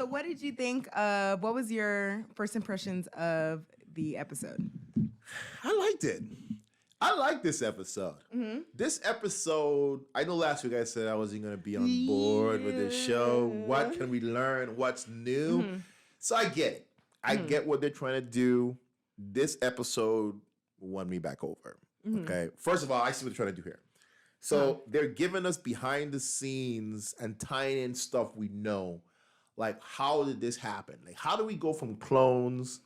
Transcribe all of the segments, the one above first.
So what did you think of, what was your first impressions of the episode? I liked it. I like this episode. Mm-hmm. This episode, I know last week I said I wasn't going to be on board with this show. What can we learn? What's new? Mm-hmm. So I get it. I get what they're trying to do. This episode won me back over. Okay. First of all, I see what they're trying to do here. So they're giving us behind the scenes and tying in stuff we know. Like, how did this happen? Like, how do we go from clones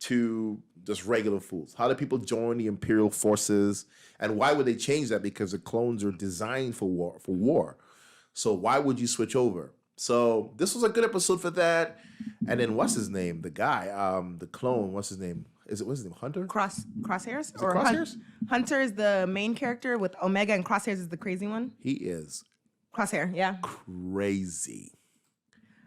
to just regular fools? How do people join the Imperial forces? And why would they change that? Because the clones are designed for war. So why would you switch over? So this was a good episode for that. And then what's his name? The guy, the clone, what's his name? What's his name? Hunter? Crosshairs? Or Crosshairs? Hunter is the main character with Omega, and Crosshairs is the crazy one. He is. Crosshair, yeah. Crazy.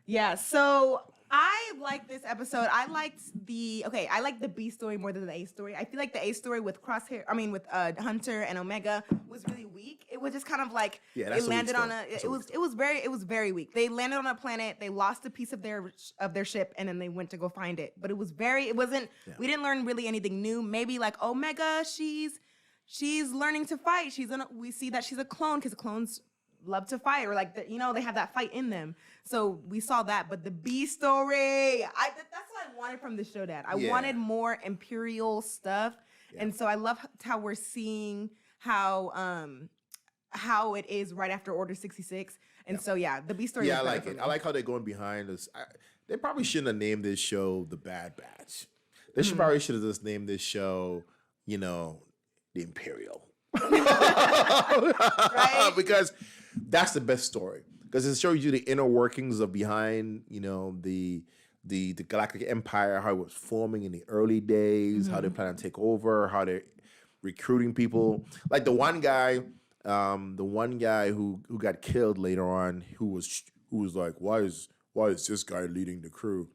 Yeah, so I liked this episode. I liked the B story more than the A story. I feel like the A story with Hunter and Omega was really weak. It was just kind of like it landed on it was very weak. They landed on a planet, they lost a piece of their ship, and then they went to go find it. But we didn't learn really anything new. Maybe like Omega, she's learning to fight. We see that she's a clone because clones love to fight, or like they have that fight in them. So we saw that, but the B story, that's what I wanted from the show, Dad. I wanted more Imperial stuff, and so I love how we're seeing how it is right after Order 66, and so the B story. Yeah, I like it. I like how they're going behind us. They probably shouldn't have named this show The Bad Batch. They probably should have just named this show, The Imperial. Right? Because that's the best story. Because it shows you the inner workings of behind, the Galactic Empire, how it was forming in the early days, how they plan to take over, how they're recruiting people. Like the one guy who got killed later on, who was like, why is this guy leading the crew?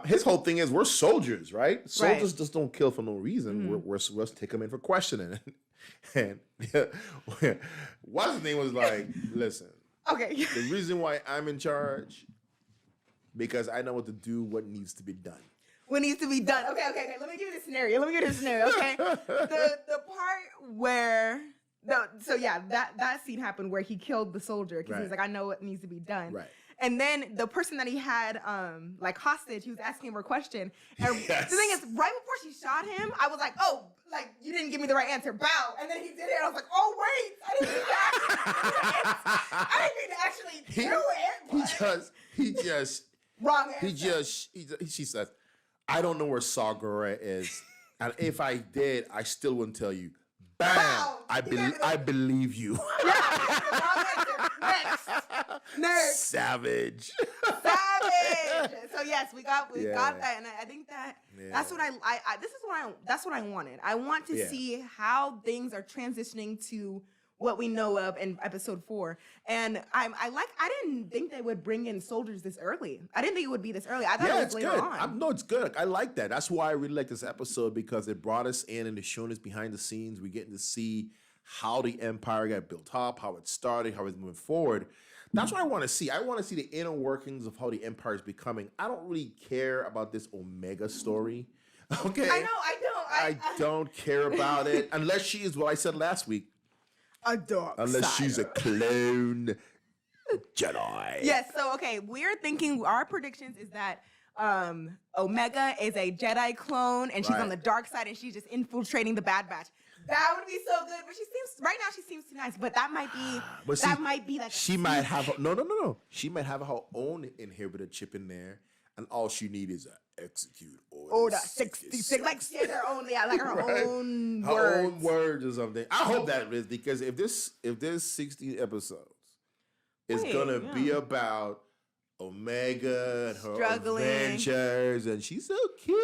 His whole thing is we're soldiers, right? Soldiers just don't kill for no reason. We're supposed to take them in for questioning. And what's his name was like, listen. Okay. The reason why I'm in charge, because I know what to do, what needs to be done. What needs to be done. Okay. Let me give you the scenario, okay? The part where that scene happened where he killed the soldier because he was like, I know what needs to be done. Right. And then the person that he had hostage, he was asking her a question. And the thing is, right before she shot him, I was like, oh, like, you didn't give me the right answer. Bow. And then he did it. And I was like, oh, wait. I didn't mean that. I didn't mean to actually do it. Wrong answer. She said, I don't know where Seeguerrera is. And if I did, I still wouldn't tell you. Bam. Bow. I believe you. Yeah. Wrong answer. Next. Savage. So yes, we got that, and I think that's what that's what I wanted. I want to see how things are transitioning to what we know of in episode 4. And I didn't think they would bring in soldiers this early. I didn't think it would be this early. I thought it was later on. No, it's good. I like that. That's why I really like this episode, because it brought us in and it's showing us behind the scenes. We're getting to see how the Empire got built up, how it started, how it's moving forward. That's what I want to see. I want to see the inner workings of how the Empire is becoming. I don't really care about this Omega story. Okay? I know, I don't. I don't care about it. Unless she is what I said last week. A dark Unless she's a clone Jedi. Yes, so okay, we're thinking, our predictions is that Omega is a Jedi clone and she's on the dark side and she's just infiltrating the Bad Batch. That would be so good, but she seems too nice. But that might be she might have no. She might have her own inhibitor chip in there, and all she need is a execute order 66. Like she has her own, own words. Her own words or something. I hope that is, because if this 60 episodes is gonna be about Omega and her adventures, and she's so cute,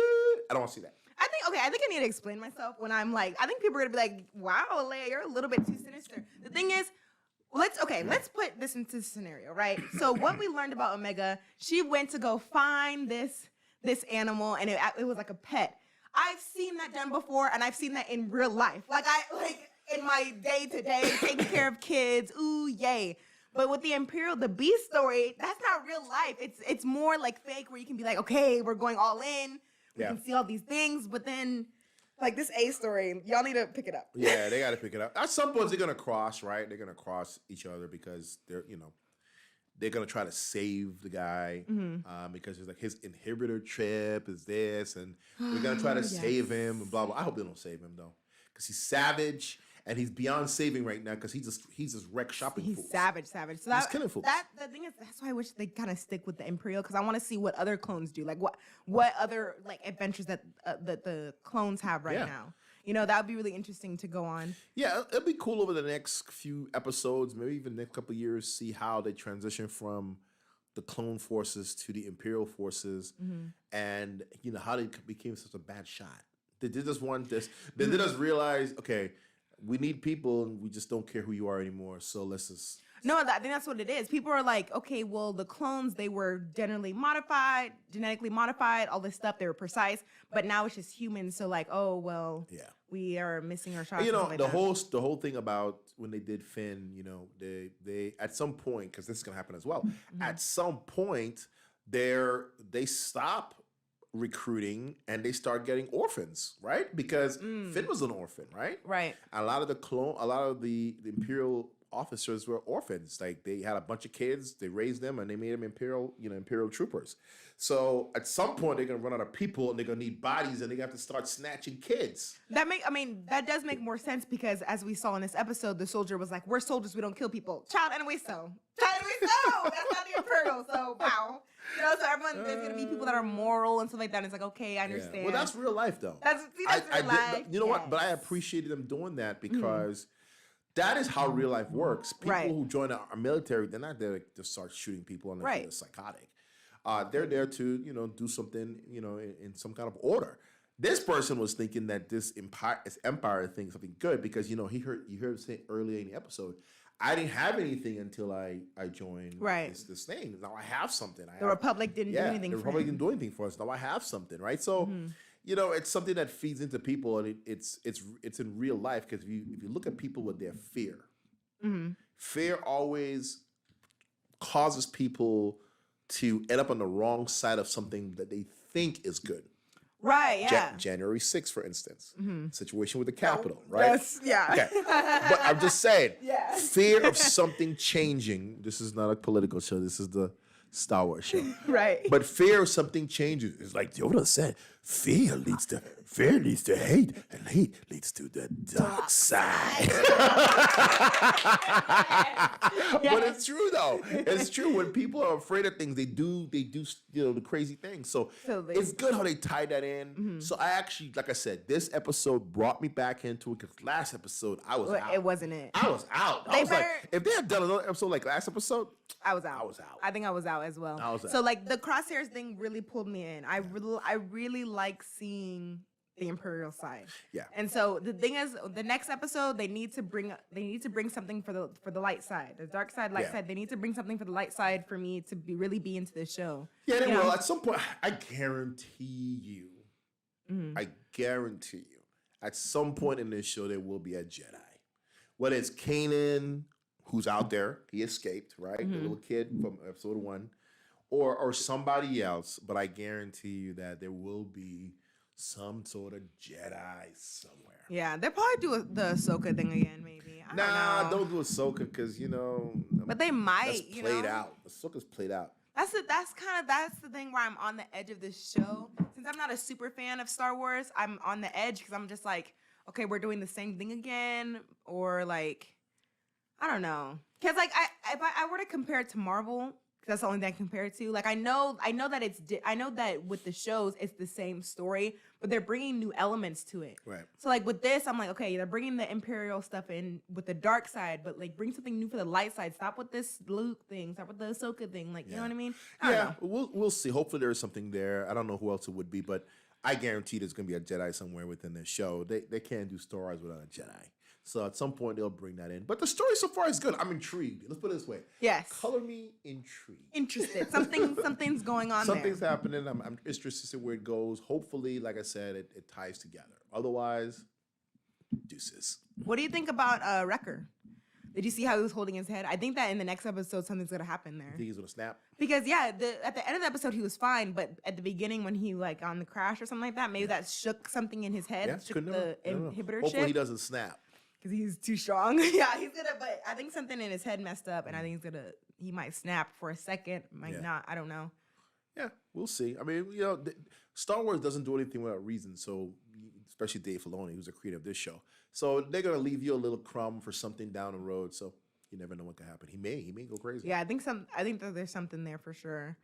I don't want to see that. I think I need to explain myself when I'm like, I think people are gonna be like, wow, Leia, you're a little bit too sinister. The thing is, let's put this into the scenario, right? So what we learned about Omega, she went to go find this animal, and it was like a pet. I've seen that done before, and I've seen that in real life. Like in my day-to-day, taking care of kids, ooh, yay. But with the Imperial, the Beast story, that's not real life. It's more like fake, where you can be like, okay, we're going all in. We can see all these things, but then like this A story, y'all need to pick it up. Yeah, they got to pick it up. At some point, they're gonna cross, right? They're gonna cross each other because they're gonna try to save the guy because it's like his inhibitor trip is this, and they're gonna try to save him and blah blah. I hope they don't save him though, because he's savage and he's beyond saving right now because he's just wreck shopping. He's fools. savage. So He's killing fools. the thing is, that's why I wish they kind of stick with the Imperial, because I want to see what other clones do, like what other like adventures that the clones have right now. That would be really interesting to go on. Yeah, it'll be cool over the next few episodes, maybe even next couple of years, see how they transition from the clone forces to the Imperial forces, and how they became such a bad shot. They did just want this. They did us realize, okay, we need people, and we just don't care who you are anymore. So let's just. No, I think that's what it is. People are like, okay, well, the clones, they were genetically modified, all this stuff. They were precise, but now it's just humans. So like, oh well, we are missing our shots. The whole thing about when they did Finn, they at some point, because this is gonna happen as well. At some point, they stop recruiting and they start getting orphans, right? Because Finn was an orphan, right? Right. A lot of the Imperial officers were orphans. Like they had a bunch of kids, they raised them, and they made them Imperial troopers. So at some point they're gonna run out of people, and they're gonna need bodies, and they have to start snatching kids. That does make more sense, because as we saw in this episode, the soldier was like, "We're soldiers, we don't kill people." Child anyway, so that's not the Imperial. So wow. So everyone, there's gonna be people that are moral and stuff like that. And it's like, okay, I understand. Yeah. Well, that's real life, though. That's real life. You know what? But I appreciated them doing that because that is how real life works. People who join our military, they're not there to start shooting people unless they're psychotic. They're there to do something in some kind of order. This person was thinking that this empire thing is something good because you heard him say earlier in the episode, I didn't have anything until I joined this thing. Now I have something. The Republic didn't do anything. The Republic didn't do anything for us. Now I have something, right? So, it's something that feeds into people, and it's in real life, because if you look at people with their fear, fear always causes people to end up on the wrong side of something that they think is good. Right, yeah. January 6th, for instance, situation with the Capitol, right? Yeah. Okay. But I'm just saying, fear of something changing. This is not a political show. This is the Star Wars show. Right. But fear of something changing. It's like Yoda said, fear leads to hate, and hate leads to the dark side. But it's true, though. It's true. When people are afraid of things, they do the crazy things. So it's good how they tie that in. So I actually, like I said, this episode brought me back into it, because last episode I was out. It wasn't it. I was out. I was like, if they had done another episode like last episode, I was out. I think I was out as well. So like the Crosshairs thing really pulled me in. I really like seeing the Imperial side. Yeah. And so the thing is, the next episode they need to bring something for the light side, the dark side, light side. They need to bring something for the light side for me to really be into this show. Yeah, they will. At some point, I guarantee you. At some point in this show, there will be a Jedi. Whether it's Kanan, who's out there, he escaped, right? The little kid from episode 1, or somebody else. But I guarantee you that there will be some sort of Jedi somewhere. Yeah, they'll probably do the Ahsoka thing again, maybe. Don't do Ahsoka, because But they might. That's played out. Ahsoka's played out. That's the thing where I'm on the edge of this show. Since I'm not a super fan of Star Wars, I'm on the edge, because I'm just like, okay, we're doing the same thing again, or like, I don't know. Because like if I were to compare it to Marvel, because that's the only thing I compare it to. Like I know that with the shows it's the same story, but they're bringing new elements to it. Right. So like with this, I'm like, okay, they're bringing the Imperial stuff in with the dark side, but like bring something new for the light side. Stop with this Luke thing. Stop with the Ahsoka thing. Like you know what I mean? I don't know. We'll see. Hopefully there is something there. I don't know who else it would be, but I guarantee there's gonna be a Jedi somewhere within this show. They can't do Star Wars without a Jedi. So at some point they'll bring that in. But the story so far is good. I'm intrigued. Let's put it this way. Yes. Color me intrigued. Interested. Something's going on. Something's happening. I'm interested to see where it goes. Hopefully, like I said, it ties together. Otherwise, deuces. What do you think about Wrecker? Did you see how he was holding his head? I think that in the next episode, something's gonna happen there. You think he's gonna snap? Because at the end of the episode, he was fine, but at the beginning, when he like on the crash or something like that, maybe that shook something in his head, Yeah, shook the inhibitor Hopefully he chip. doesn't snap. Because he's too strong. Yeah, he's gonna. But I think something in his head messed up, and I think he might snap for a second, might not. I don't know. Yeah, we'll see. I mean, Star Wars doesn't do anything without reason. So, especially Dave Filoni, who's the creator of this show, so they're gonna leave you a little crumb for something down the road. So you never know what could happen. He may go crazy. Yeah, I think that there's something there for sure.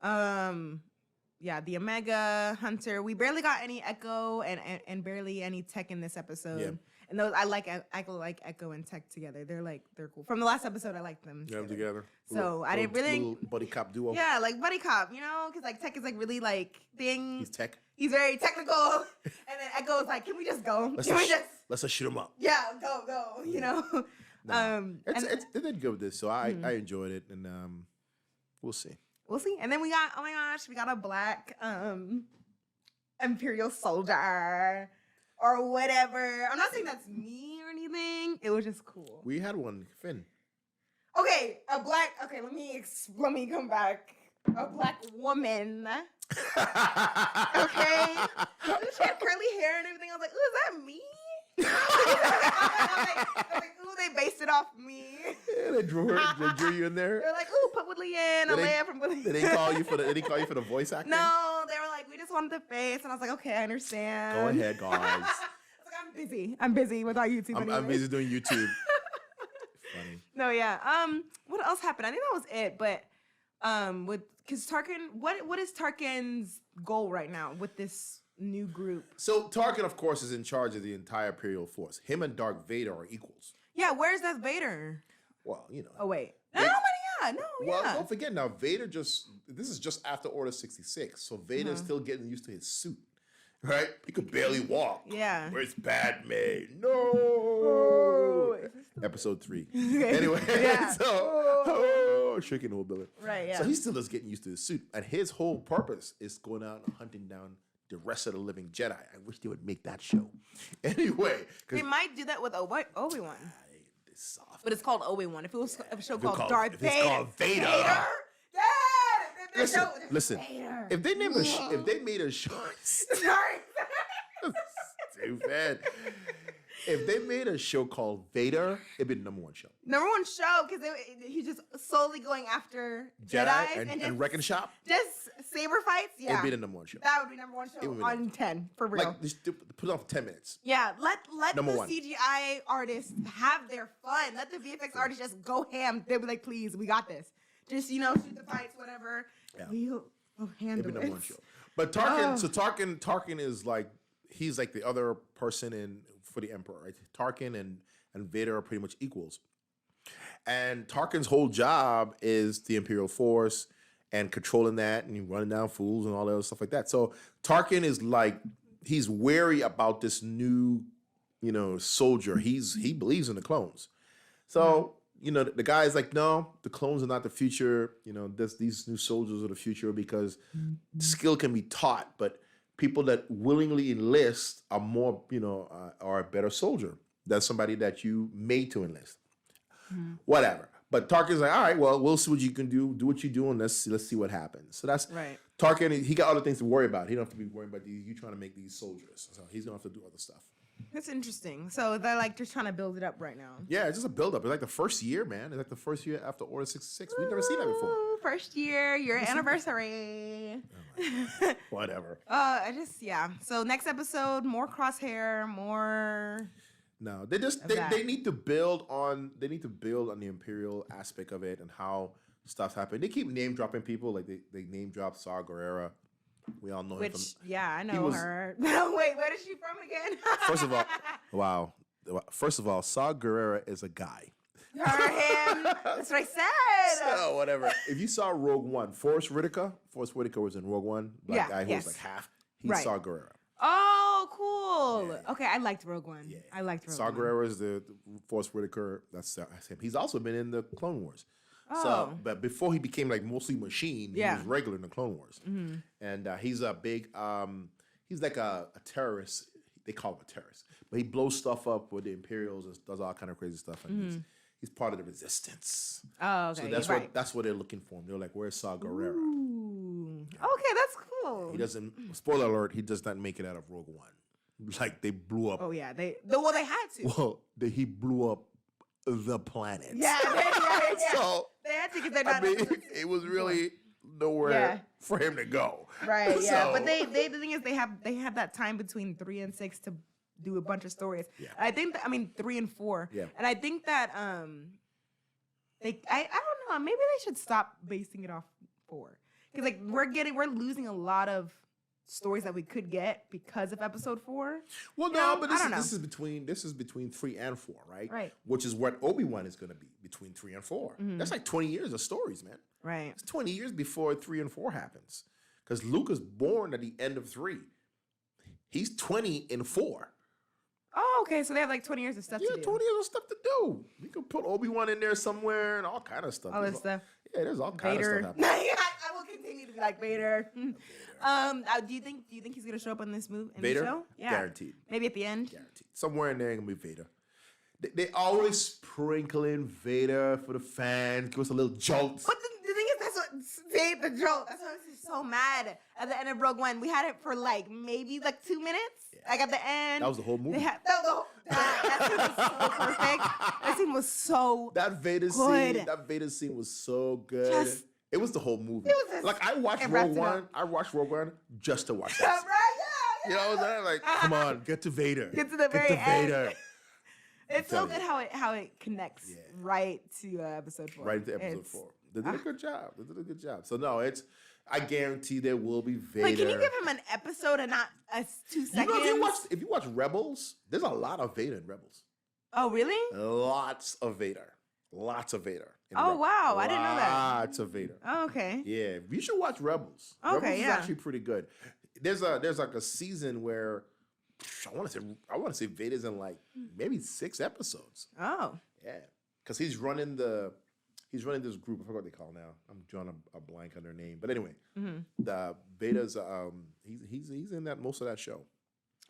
Yeah, the Omega Hunter. We barely got any Echo and barely any Tech in this episode. Yeah. And those I like Echo and Tech together. They're cool. From the last episode, I liked them. Yeah, together. So I didn't really little buddy cop duo. Yeah, like buddy cop, because like Tech is like really like thing. He's Tech. He's very technical, and then Echo is like, "Can we just go? Let's just shoot him up." Yeah, go. They did good with this, so I enjoyed it, and we'll see. We'll see. And then we got we got a black Imperial soldier. Or whatever. I'm not saying that's me or anything. It was just cool. We had one, Finn. Okay, let me come back. A black woman. Okay. She had curly hair and everything. I was like, ooh, is that me? I was like, ooh, they based it off me. Yeah, they drew you in there. They're like, ooh, put Woodley in. Leia from Woodley. Did they call you for the voice acting? No, they were like, we just wanted the face, and I was like, okay, I understand. Go ahead, guys. I was like, I'm busy with our YouTube. I'm busy doing YouTube. Funny. No, yeah. What else happened? I think that was it. But because Tarkin, what is Tarkin's goal right now with this new group? So Tarkin, of course, is in charge of the entire Imperial force. Him and Darth Vader are equals. Yeah, where's Darth Vader? Well, Oh wait. Well, don't forget now, Vader this is just after Order 66, so Vader's still getting used to his suit, right? He could barely walk. Yeah. Where's Padme? No! Episode 3. Anyway, shaking the whole building. Right, yeah. So he's still just getting used to his suit, and his whole purpose is going out and hunting down the rest of the living Jedi. I wish they would make that show. Anyway. They might do that with Obi-Wan. Soft. But it's called Obi-Wan. If it was a show called Darth Vader. It's called Vader. Yeah. Listen. Vader. If they made a show. Sorry. Stupid. If they made a show called Vader, it'd be the #1 show. #1 show, because he's just solely going after Jedi and wrecking shop. Just saber fights. Yeah, it'd be the #1 show. That would be #1 show on 10 for real. Like just put it on for 10 minutes. Yeah, let the #1. CGI artists have their fun. Let the VFX artists just go ham. They'll be like, please, we got this. Just shoot the fights, whatever. Yeah. We'll handle It'd be it. #1 show. But Tarkin, so Tarkin is like he's like the other person for the Emperor, right? Tarkin and Vader are pretty much equals. And Tarkin's whole job is the Imperial Force and controlling that and running down fools and all that other stuff like that. So Tarkin is like, he's wary about this new, soldier. He believes in the clones. So, the guy's like, no, the clones are not the future. These new soldiers are the future because skill can be taught, but people that willingly enlist are more, are a better soldier than somebody that you made to enlist. Whatever. But Tarkin's like, all right, well, we'll see what you can do. Do what you do, and let's see what happens. So that's right. Tarkin. He got other things to worry about. He don't have to be worried about you trying to make these soldiers. So he's gonna have to do other stuff. That's interesting. So they're like just trying to build it up right now. Yeah, it's just a build up. It's like the first year, man. It's like the first year after Order 66. We've never seen that before. First year anniversary. Oh whatever. So next episode, more Crosshair, more. No, they need to build on the Imperial aspect of it and how stuff's happening. They keep name dropping people, like they name drop Seeguerrera. We all know him from. Yeah, I know her. No, wait, where is she from again? First of all, Seeguerrera is a guy. Him. That's what I said. So whatever. If you saw Rogue One, Forrest Whitaker was in Rogue One. Black guy who was like half. He's Seeguerrera. Oh, cool. Yeah. Okay, I liked Rogue One. Yeah. I liked Rogue One. Seeguerrera is the Forrest Whitaker. That's him. He's also been in the Clone Wars. Oh. So, but before he became like mostly machine, he was regular in the Clone Wars. Mm-hmm. And he's a big, he's like a terrorist. They call him a terrorist, but he blows stuff up with the Imperials and does all kind of crazy stuff. And he's part of the resistance. Oh, okay. So that's right. that's what they're looking for him. They're like, where's Seeguerrera? Ooh. Okay, that's cool. He doesn't. Spoiler alert: he does not make it out of Rogue One. Like they blew up. Oh yeah, they had to. Well, he blew up the planet. Yeah, So they had to because they're not. I mean, it was really nowhere for him to go. Right. Yeah. So- But the thing is, they have that time between 3 and 6 to do a bunch of stories. Yeah. I think 3 and 4. Yeah. And I think that I don't know, maybe they should stop basing it off 4 because like we're losing a lot of stories that we could get because of episode 4. Well, You no, know, but I don't know. this is between 3 and 4, right? Right. Which is what ObiWan is going to be between 3 and 4. That's like 20 years of stories, man. Right. It's 20 years before 3 and 4 happens, because Luke is born at the end of 3. He's 20 in 4. Oh, okay. So they have like 20 years of stuff Yeah, to do. 20 years of stuff to do. We could put Obi-Wan in there somewhere and all kind of stuff. All this stuff. Yeah, there's all kind of Vader. stuff happening. I will continue to be like Vader. Do you think he's gonna show up in this movie? In Vader? the show? Yeah. Guaranteed. Maybe at the end. Guaranteed. Somewhere in there gonna be Vader. They always sprinkle in Vader for the fans, give us a little jolt. But the thing is, that's what saved the joke. That's why I was so mad at the end of Rogue One. We had it for like maybe like 2 minutes. Yeah. Like at the end. That was the whole movie. That was the whole. That scene was so perfect. That scene was so. That Vader scene was so good. Just- it was the whole movie. It was just- like I watched it wrapped Rogue it One. up. I watched Rogue One just to watch Yeah, that. right? You know what I'm saying? Like, come on, get to Vader. Get to the very end. Vader. It's so telling good how it connects Yeah. right to episode 4. Right to episode It's- 4. They did a good job. They did a good job. So no, I guarantee there will be Vader. Wait, can you give him an episode and not 2 You seconds? know, if you watch Rebels, there's a lot of Vader in Rebels. Oh, really? Lots of Vader. Lots of Vader. in Oh, Rebels. wow. I didn't know that. Lots of Vader. Oh, okay. Yeah, you should watch Rebels. Okay, Rebels yeah. is actually pretty good. There's like a season where I want to say Vader's in like maybe 6 episodes. Oh. Yeah, because he's running this group. I forgot what they call it now. I'm drawing a blank on their name. But anyway, the Vader's he's in that most of that show.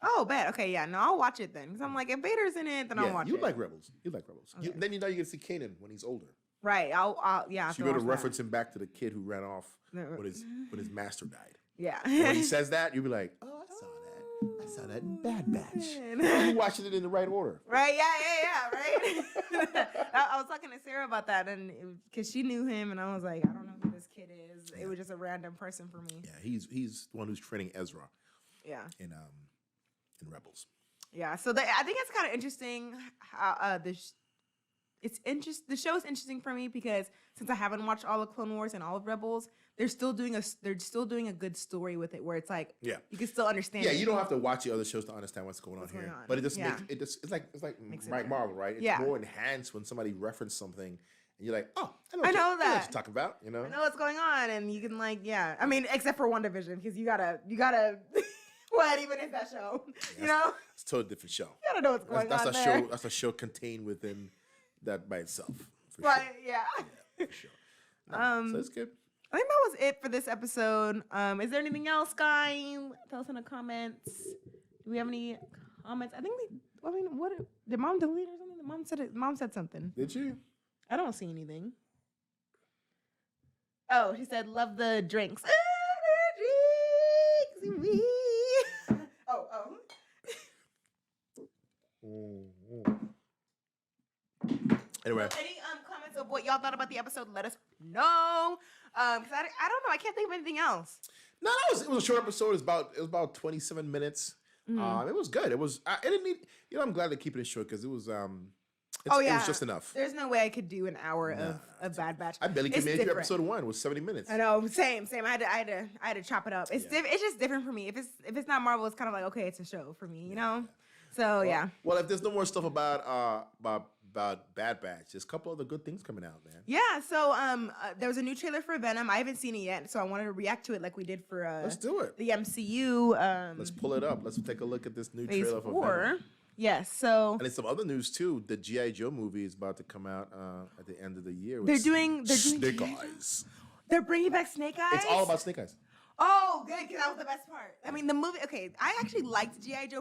Oh, bad. Okay, yeah. No, I'll watch it then. Because I'm like, if Vader's in it, then I'll watch you it. like Rebels. You like Rebels. Okay. Then you get to see Kanan when he's older. Right. I'll yeah. So you're going to reference him back to the kid who ran off when his master died. Yeah. When he says that, you'll be like, oh, I saw that. I saw that in Bad Batch. You watching it in the right order. Right. Yeah. Right. I was talking to Sarah about that, and because she knew him, and I was like, I don't know who this kid is. It was just a random person for me. Yeah, he's the one who's training Ezra. Yeah. In Rebels. Yeah. So I think it's kind of interesting how the show is interesting for me because since I haven't watched all of Clone Wars and all of Rebels, they're still doing a good story with it where it's like you can still understand. Yeah, it. you don't have to watch the other shows to understand what's going on here. going on. But it just Yeah. makes it's like Makes it Mike better. Marvel, right? It's Yeah. more enhanced when somebody references something and you're like, oh, I know I what know you're that. talking about, you know? I know what's going on, and you can I mean, except for WandaVision, because you gotta. What even is that show? You know, It's a totally different show. you gotta know what's going That's on a there. show. That's a show contained within that by itself. For But sure. yeah. For sure. No, so it's good. I think that was it for this episode. Is there anything else, guys? Tell us in the comments. Do we have any comments? I think what did Mom delete or something? Mom said something. Did you? I don't see anything. Oh, she said, love the drinks. Drinks. Anyway, Any comments of what y'all thought about the episode? Let us know. Cause I don't know. I can't think of anything else. no, it was a short episode. It was about 27 minutes. It was good. It didn't need. I'm glad they keep it short because it was. It was just enough. There's no way I could do an hour of Bad Batch. I barely It's came into different. episode 1. It was 70 minutes. I know, same. I had to chop it up. It's it's just different for me. If it's not Marvel, it's kind of like okay, it's a show for me, you know. So yeah. Well, if there's no more stuff about Bad Batch, there's a couple other good things coming out, man. Yeah. So there was a new trailer for Venom. I haven't seen it yet, so I wanted to react to it like we did for Let's do it. the MCU. Let's pull it up. Let's take a look at this new Phase trailer for 4. Venom. Yes. So And there's some other news too. The G.I. Joe movie is about to come out at the end of the year. they're doing Snake Eyes. They're bringing back Snake Eyes. It's all about Snake Eyes. Oh, good, because that was the best part. I mean, the movie. Okay, I actually liked G.I. Joe